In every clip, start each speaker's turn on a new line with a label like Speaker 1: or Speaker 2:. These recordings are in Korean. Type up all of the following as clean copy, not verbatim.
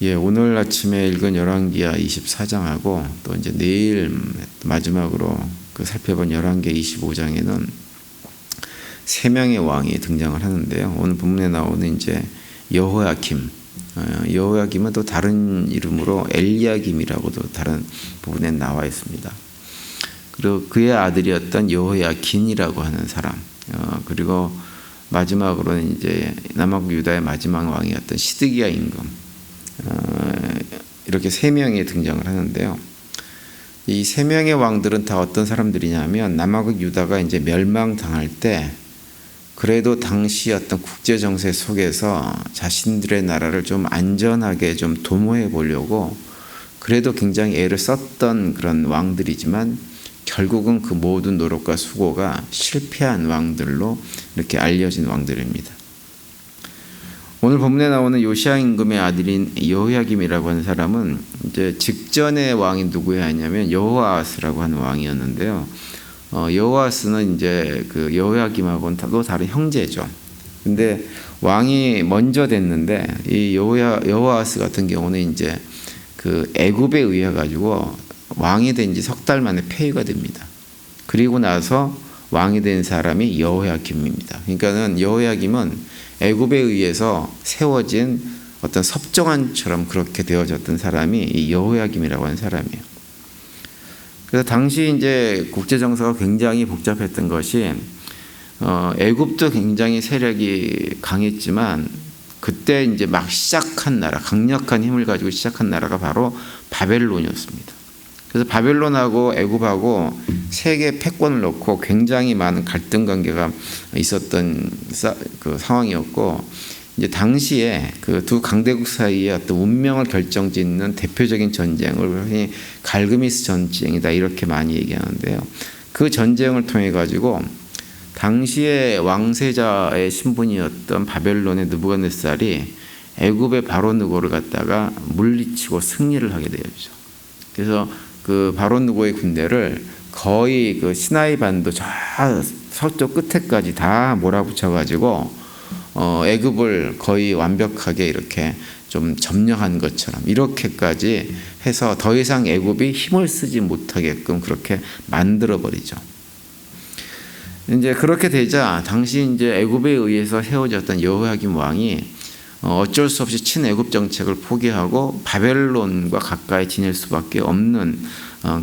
Speaker 1: 예, 오늘 아침에 읽은 열왕기하 24장하고 또 이제 내일 마지막으로 그 살펴본 열왕기하 25장에는 세 명의 왕이 등장을 하는데요. 오늘 본문에 나오는 이제 여호야김은 또 다른 이름으로 엘리야김이라고도 다른 부분에 나와 있습니다. 그리고 그의 아들이었던 여호야긴이라고 하는 사람, 그리고 마지막으로는 이제 남왕국 유다의 마지막 왕이었던 시드기야 임금, 이렇게 세 명이 등장을 하는데요. 이 세 명의 왕들은 다 어떤 사람들이냐면 남왕국 유다가 이제 멸망당할 때 그래도 당시 어떤 국제 정세 속에서 자신들의 나라를 좀 안전하게 좀 도모해 보려고 그래도 굉장히 애를 썼던 그런 왕들이지만 결국은 그 모든 노력과 수고가 실패한 왕들로 이렇게 알려진 왕들입니다. 오늘 본문에 나오는 요시야 임금의 아들인 여호야김이라고 하는 사람은 이제 직전의 왕이 누구였냐면 여호아스라고 하는 왕이었는데요. 여호아스는 이제 그 여호야김하고는 또 다른 형제죠. 근데 왕이 먼저 됐는데 이 여호아스 같은 경우는 이제 그 애굽에 의해 가지고 왕이 된 지 석 달 만에 폐위가 됩니다. 그리고 나서 왕이 된 사람이 여호야김입니다. 그러니까는 여호야김은 애굽에 의해서 세워진 어떤 섭정안처럼 그렇게 되어졌던 사람이 이 여호야김이라고 하는 사람이에요. 그래서 당시 이제 국제 정세가 굉장히 복잡했던 것이 애굽도 굉장히 세력이 강했지만 그때 이제 막 시작한 나라, 강력한 힘을 가지고 시작한 나라가 바로 바벨론이었습니다. 그래서 바벨론하고 애굽하고 세계 패권을 놓고 굉장히 많은 갈등 관계가 있었던 그 상황이었고, 이제 당시에 그 두 강대국 사이의 어떤 운명을 결정짓는 대표적인 전쟁을 흔히 갈그미스 전쟁이다 이렇게 많이 얘기하는데요. 그 전쟁을 통해 가지고 당시의 왕세자의 신분이었던 바벨론의 느부갓네살이 애굽의 바로 느고를 갖다가 물리치고 승리를 하게 되었죠. 그래서 그 바로 느고의 군대를 거의 그 시나이 반도 저 서쪽 끝에까지 다 몰아붙여가지고 애굽을 거의 완벽하게 이렇게 좀 점령한 것처럼 이렇게까지 해서 더 이상 애굽이 힘을 쓰지 못하게끔 그렇게 만들어 버리죠. 이제 그렇게 되자 당시 이제 애굽에 의해서 세워졌던 여호야김 왕이 어쩔 수 없이 친애굽 정책을 포기하고 바벨론과 가까이 지낼 수밖에 없는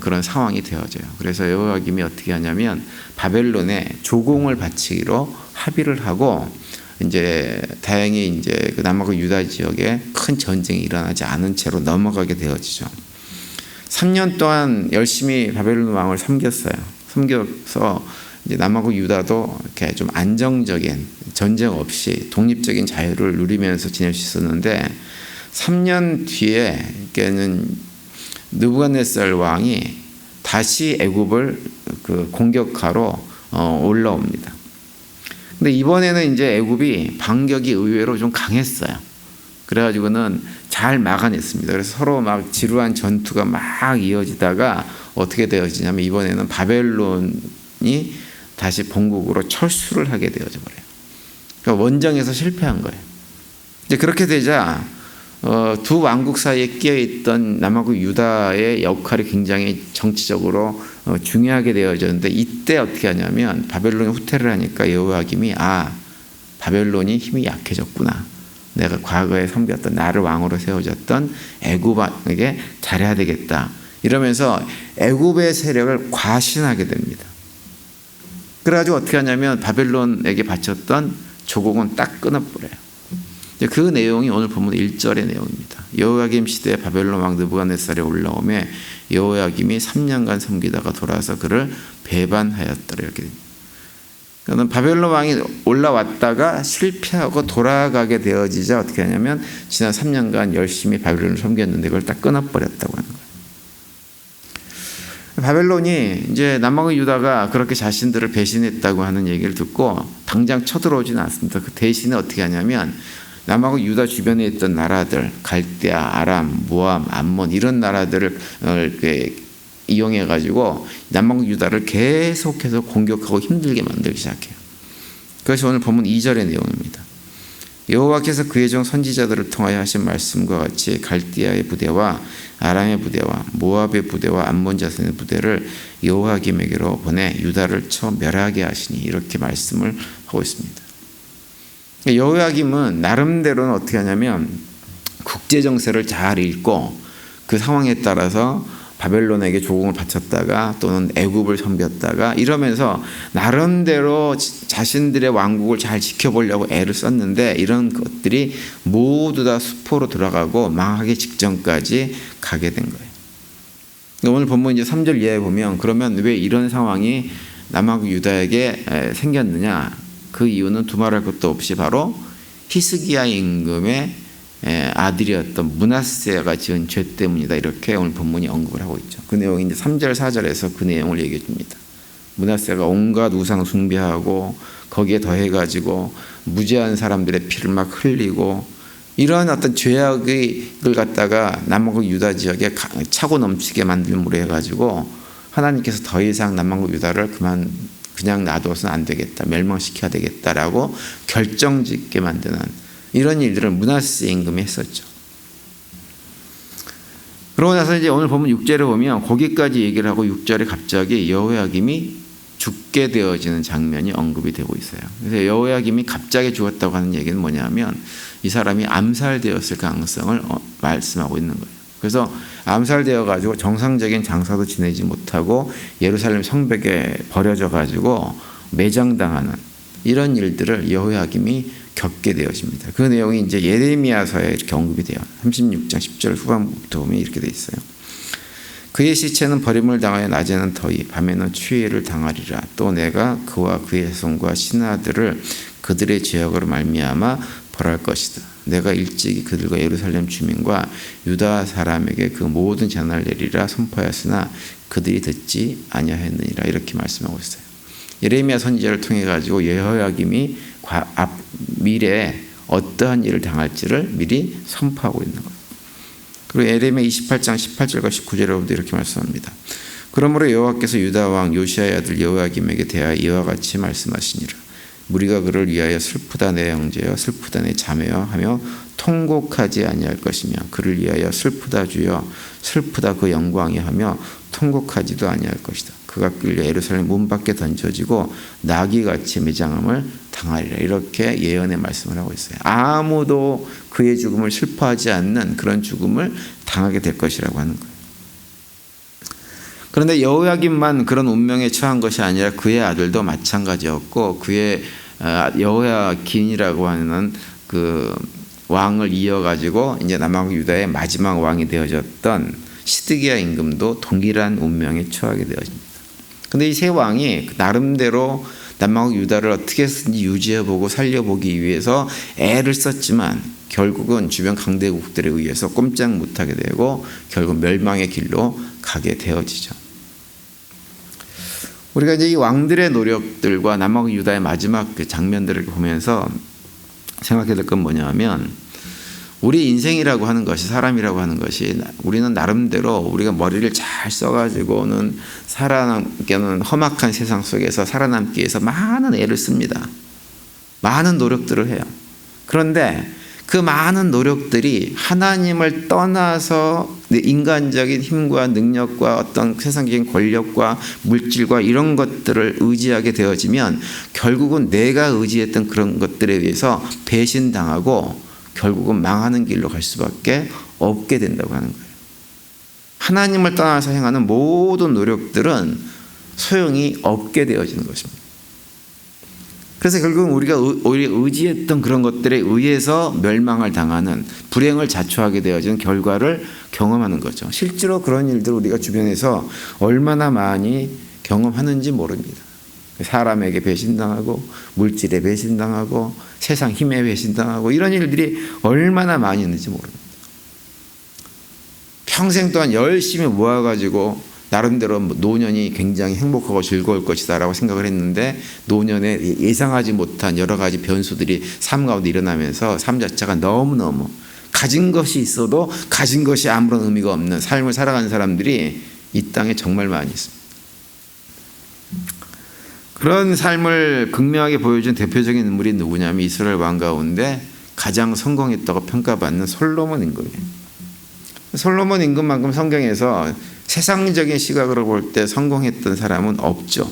Speaker 1: 그런 상황이 되어져요. 그래서 여호야김이 어떻게 하냐면 바벨론에 조공을 바치기로 합의를 하고 이제 다행히 이제 그 남왕국 유다 지역에 큰 전쟁이 일어나지 않은 채로 넘어가게 되어지죠. 3년 동안 열심히 바벨론 왕을 섬겨서 이제 남왕국 유다도 이렇게 좀 안정적인 전쟁 없이 독립적인 자유를 누리면서 지낼 수 있었는데 3년 뒤에는 느부갓네살 왕이 다시 애굽을 그 공격하러 올라옵니다. 근데 이번에는 이제 애굽이 반격이 의외로 좀 강했어요. 그래가지고는 잘 막아냈습니다. 그래서 서로 막 지루한 전투가 막 이어지다가 어떻게 되어지냐면 이번에는 바벨론이 다시 본국으로 철수를 하게 되어져 버려요. 그러니까 원정에서 실패한 거예요. 이제 그렇게 되자 두 왕국 사이에 끼어있던 남왕국 유다의 역할이 굉장히 정치적으로 중요하게 되어졌는데 이때 어떻게 하냐면 바벨론이 후퇴를 하니까 여호야김이 바벨론이 힘이 약해졌구나. 내가 과거에 섬겼던 나를 왕으로 세워졌던 애굽에게 잘해야 되겠다. 이러면서 애굽의 세력을 과신하게 됩니다. 그래가지고 어떻게 하냐면 바벨론에게 바쳤던 조공은 딱 끊어버려요. 그 내용이 오늘 본문 1절의 내용입니다. 여호야김 시대에 바벨론 왕 느부갓네살이 올라오매 여호야김이 3년간 섬기다가 돌아와서 그를 배반하였더라 이렇게 됩니다. 그러니까 바벨론 왕이 올라왔다가 실패하고 돌아가게 되어지자 어떻게 하냐면 지난 3년간 열심히 바벨론을 섬겼는데 그걸 딱 끊어버렸다고 하는 거예요. 바벨론이 이제 남왕국 유다가 그렇게 자신들을 배신했다고 하는 얘기를 듣고 당장 쳐들어오지는 않습니다. 그 대신에 어떻게 하냐면 남왕국 유다 주변에 있던 나라들, 갈대아, 아람, 모압, 암몬 이런 나라들을 이용해 가지고 남왕국 유다를 계속해서 공격하고 힘들게 만들기 시작해요. 그것이 오늘 본문 2절의 내용입니다. 여호와께서 그의 종 선지자들을 통하여 하신 말씀과 같이 갈디아의 부대와 아람의 부대와 모압의 부대와 암몬 자손의 부대를 여호야김에게로 보내 유다를 쳐 멸하게 하시니 이렇게 말씀을 하고 있습니다. 여호야김은 나름대로는 어떻게 하냐면 국제 정세를 잘 읽고 그 상황에 따라서 바벨론에게 조공을 바쳤다가 또는 애굽을 섬겼다가 이러면서 나름대로 자신들의 왕국을 잘 지켜보려고 애를 썼는데 이런 것들이 모두 다 수포로 돌아가고 망하기 직전까지 가게 된 거예요. 오늘 본문 이제 3절 이하에 보면 그러면 왜 이런 상황이 남아국 유다에게 생겼느냐? 그 이유는 두말할 것도 없이 바로 히스기야 임금의 아들이었던 므낫세가 지은 죄 때문이다. 이렇게 오늘 본문이 언급을 하고 있죠. 그 내용이 이제 3절 4절에서 그 내용을 얘기해 줍니다. 므낫세가 온갖 우상 숭배하고 거기에 더해 가지고 무죄한 사람들의 피를 막 흘리고 이런 어떤 죄악을 갖다가 남왕국 유다 지역에 차고 넘치게 만들므로 해 가지고 하나님께서 더 이상 남왕국 유다를 그냥 놔둬서는 안 되겠다. 멸망시켜야 되겠다라고 결정짓게 만드는 이런 일들을 므낫세 임금이 했었죠. 그러고 나서 이제 오늘 보면 6절에 보면 거기까지 얘기를 하고 6절에 갑자기 여호야김이 죽게 되어지는 장면이 언급이 되고 있어요. 그래서 여호야김이 갑자기 죽었다고 하는 얘기는 뭐냐면 이 사람이 암살되었을 가능성을 말씀하고 있는 거예요. 그래서 암살되어 가지고 정상적인 장사도 지내지 못하고 예루살렘 성벽에 버려져 가지고 매장당하는 이런 일들을 여호야김이 겪게 되어집니다. 그 내용이 이제 예레미야서에 이렇게 언급이 돼요. 36장 10절 후반부터 보면 이렇게 돼 있어요. 그의 시체는 버림을 당하여 낮에는 더위 밤에는 추위를 당하리라. 또 내가 그와 그의 자손과 신하들을 그들의 죄악으로 말미암아 벌할 것이다. 내가 일찍이 그들과 예루살렘 주민과 유다 사람에게 그 모든 재난을 내리라 선포하였으나 그들이 듣지 아니하였느니라. 이렇게 말씀하고 있어요. 예레미야 선지자를 통해 가지고 여호야김이 미래에 어떠한 일을 당할지를 미리 선포하고 있는 거예요. 그리고 예레미야 28장 18절과 19절에 보면 이렇게 말씀합니다. 그러므로 여호와께서 유다 왕 요시아의 아들 여호야김에게 대하여 이와 같이 말씀하시니라. 무리가 그를 위하여 슬프다 내 형제여 슬프다 내 자매여 하며 통곡하지 아니할 것이며 그를 위하여 슬프다 주여 슬프다 그 영광이 하며 통곡하지도 아니할 것이다. 그가 끌려 예루살렘 문 밖에 던져지고 나귀같이 매장함을 당하리라. 이렇게 예언의 말씀을 하고 있어요. 아무도 그의 죽음을 슬퍼하지 않는 그런 죽음을 당하게 될 것이라고 하는 거예요. 그런데 여호야김만 그런 운명에 처한 것이 아니라 그의 아들도 마찬가지였고 그의 여호야긴이라고 하는 그 왕을 이어가지고 이제 남왕국 유다의 마지막 왕이 되어졌던 시드기야 임금도 동일한 운명에 처하게 되어집니다. 근데 이 세 왕이 나름대로 남왕국 유다를 어떻게든지 유지해보고 살려보기 위해서 애를 썼지만 결국은 주변 강대국들에 의해서 꼼짝 못하게 되고 결국 멸망의 길로 가게 되어지죠. 우리가 이제 이 왕들의 노력들과 남왕국 유다의 마지막 그 장면들을 보면서 생각해야 될 건 뭐냐면 우리 인생이라고 하는 것이 사람이라고 하는 것이 우리는 나름대로 우리가 머리를 잘 써가지고는 살아남기는 험악한 세상 속에서 살아남기 위해서 많은 애를 씁니다. 많은 노력들을 해요. 그런데 그 많은 노력들이 하나님을 떠나서 인간적인 힘과 능력과 어떤 세상적인 권력과 물질과 이런 것들을 의지하게 되어지면 결국은 내가 의지했던 그런 것들에 의해서 배신당하고 결국은 망하는 길로 갈 수밖에 없게 된다고 하는 거예요. 하나님을 떠나서 행하는 모든 노력들은 소용이 없게 되어지는 것입니다. 그래서 결국은 우리가 의지했던 그런 것들에 의해서 멸망을 당하는 불행을 자초하게 되어지는 결과를 경험하는 거죠. 실제로 그런 일들을 우리가 주변에서 얼마나 많이 경험하는지 모릅니다. 사람에게 배신당하고 물질에 배신당하고 세상 힘에 배신당하고 이런 일들이 얼마나 많이 있는지 모릅니다. 평생 동안 열심히 모아가지고 나름대로 노년이 굉장히 행복하고 즐거울 것이다 라고 생각을 했는데 노년에 예상하지 못한 여러 가지 변수들이 삶 가운데 일어나면서 삶 자체가 너무너무 가진 것이 있어도 가진 것이 아무런 의미가 없는 삶을 살아가는 사람들이 이 땅에 정말 많이 있습니다. 그런 삶을 극명하게 보여준 대표적인 인물이 누구냐면 이스라엘 왕 가운데 가장 성공했다고 평가받는 솔로몬 임금이에요. 솔로몬 임금만큼 성경에서 세상적인 시각으로 볼 때 성공했던 사람은 없죠.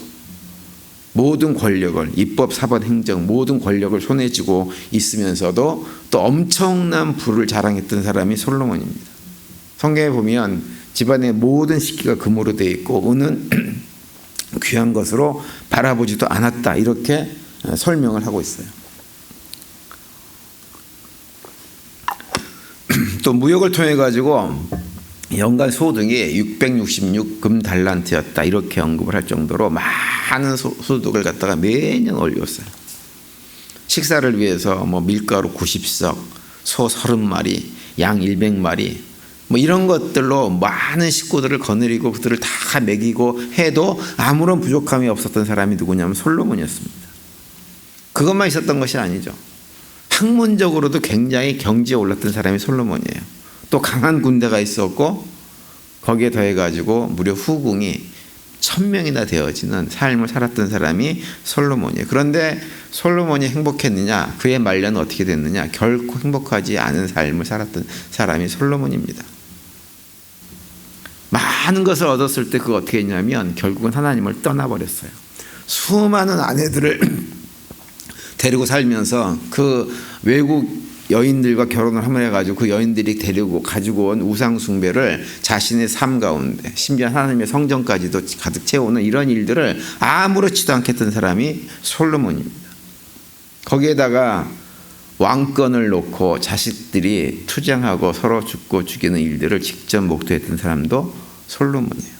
Speaker 1: 모든 권력을, 입법, 사법, 행정 모든 권력을 손에 쥐고 있으면서도 또 엄청난 부를 자랑했던 사람이 솔로몬입니다. 성경에 보면 집안의 모든 식기가 금으로 되어 있고 은은 귀한 것으로 바라보지도 않았다, 이렇게 설명을 하고 있어요. 또 무역을 통해 가지고 연간 소득이 666 금달란트였다, 이렇게 언급을 할 정도로 많은 소득을 갖다가 매년 올렸어요. 식사를 위해서 뭐 밀가루 90석, 소 30마리, 양 100마리 뭐 이런 것들로 많은 식구들을 거느리고 그들을 다 먹이고 해도 아무런 부족함이 없었던 사람이 누구냐면 솔로몬이었습니다. 그것만 있었던 것이 아니죠. 학문적으로도 굉장히 경지에 올랐던 사람이 솔로몬이에요. 또 강한 군대가 있었고 거기에 더해가지고 무려 후궁이 1000명이나 되어지는 삶을 살았던 사람이 솔로몬이에요. 그런데 솔로몬이 행복했느냐? 그의 말년은 어떻게 됐느냐? 결코 행복하지 않은 삶을 살았던 사람이 솔로몬입니다. 많은 것을 얻었을 때 그거 어떻게 했냐면 결국은 하나님을 떠나버렸어요. 수많은 아내들을 데리고 살면서 그 외국 여인들과 결혼을 하면 해가지고 그 여인들이 데리고 가지고 온 우상 숭배를 자신의 삶 가운데 심지어 하나님의 성전까지도 가득 채우는 이런 일들을 아무렇지도 않겠던 사람이 솔로몬입니다. 거기에다가 왕권을 놓고 자식들이 투쟁하고 서로 죽고 죽이는 일들을 직접 목도했던 사람도 솔로몬이에요.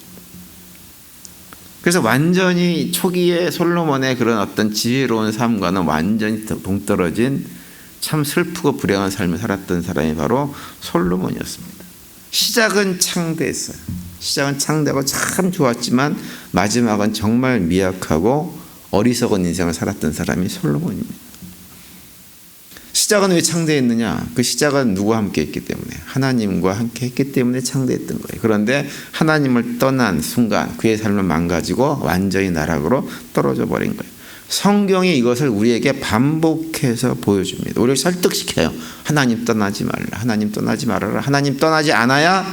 Speaker 1: 그래서 완전히 초기에 솔로몬의 그런 어떤 지혜로운 삶과는 완전히 동떨어진 참 슬프고 불행한 삶을 살았던 사람이 바로 솔로몬이었습니다. 시작은 창대했어요. 시작은 창대하고 참 좋았지만 마지막은 정말 미약하고 어리석은 인생을 살았던 사람이 솔로몬입니다. 시작은 왜 창대했느냐? 그 시작은 누구와 함께 했기 때문에, 하나님과 함께 했기 때문에 창대했던 거예요. 그런데 하나님을 떠난 순간 그의 삶을 망가지고 완전히 나락으로 떨어져 버린 거예요. 성경이 이것을 우리에게 반복해서 보여줍니다. 우리를 설득시켜요. 하나님 떠나지 말라. 하나님 떠나지 말아라. 하나님 떠나지 않아야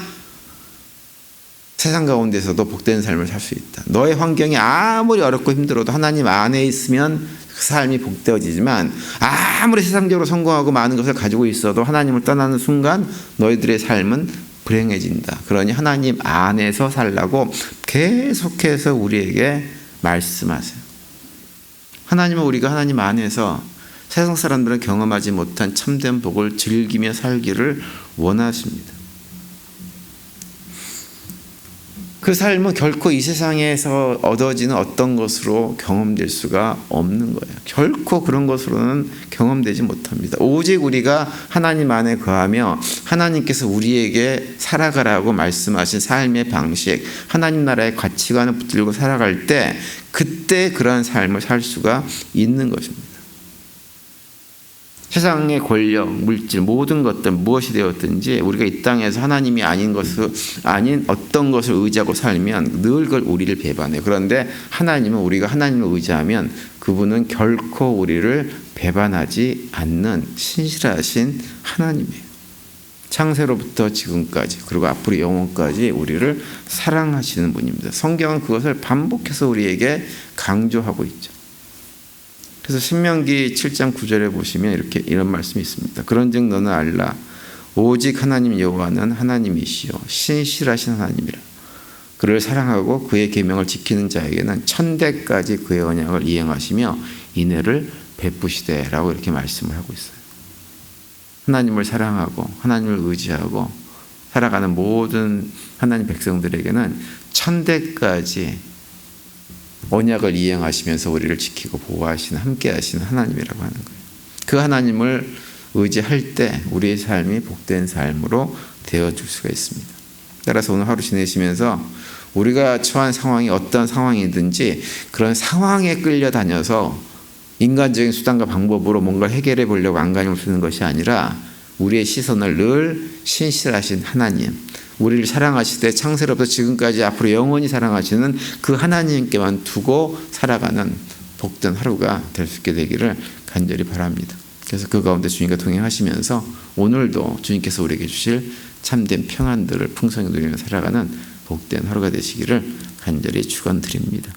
Speaker 1: 세상 가운데서도 복된 삶을 살 수 있다. 너의 환경이 아무리 어렵고 힘들어도 하나님 안에 있으면 그 삶이 복되어지지만 아무리 세상적으로 성공하고 많은 것을 가지고 있어도 하나님을 떠나는 순간 너희들의 삶은 불행해진다. 그러니 하나님 안에서 살라고 계속해서 우리에게 말씀하세요. 하나님은 우리가 하나님 안에서 세상 사람들은 경험하지 못한 참된 복을 즐기며 살기를 원하십니다. 그 삶은 결코 이 세상에서 얻어지는 어떤 것으로 경험될 수가 없는 거예요. 결코 그런 것으로는 경험되지 못합니다. 오직 우리가 하나님 안에 거하며 하나님께서 우리에게 살아가라고 말씀하신 삶의 방식, 하나님 나라의 가치관을 붙들고 살아갈 때 그때 그러한 삶을 살 수가 있는 것입니다. 세상의 권력, 물질, 모든 것들 무엇이 되었든지 우리가 이 땅에서 하나님이 아닌 어떤 것을 의지하고 살면 늘 그걸 우리를 배반해요. 그런데 하나님은 우리가 하나님을 의지하면 그분은 결코 우리를 배반하지 않는 신실하신 하나님이에요. 창세로부터 지금까지 그리고 앞으로 영원까지 우리를 사랑하시는 분입니다. 성경은 그것을 반복해서 우리에게 강조하고 있죠. 그래서 신명기 7장 9절에 보시면 이런 말씀이 있습니다. 그런즉 너는 알라 오직 하나님 여호와는 하나님이시요 신실하신 하나님이라. 그를 사랑하고 그의 계명을 지키는 자에게는 천대까지 그의 언약을 이행하시며 인애를 베푸시되라고 이렇게 말씀을 하고 있어요. 하나님을 사랑하고 하나님을 의지하고 살아가는 모든 하나님 백성들에게는 천대까지 언약을 이행하시면서 우리를 지키고 보호하시는 함께 하시는 하나님이라고 하는 거예요. 그 하나님을 의지할 때 우리의 삶이 복된 삶으로 되어줄 수가 있습니다. 따라서 오늘 하루 지내시면서 우리가 처한 상황이 어떤 상황이든지 그런 상황에 끌려다녀서 인간적인 수단과 방법으로 뭔가를 해결해 보려고 안간힘을 쓰는 것이 아니라 우리의 시선을 늘 신실하신 하나님, 우리를 사랑하시되 창세로부터 지금까지 앞으로 영원히 사랑하시는 그 하나님께만 두고 살아가는 복된 하루가 될 수 있게 되기를 간절히 바랍니다. 그래서 그 가운데 주님과 동행하시면서 오늘도 주님께서 우리에게 주실 참된 평안들을 풍성히 누리며 살아가는 복된 하루가 되시기를 간절히 축원드립니다.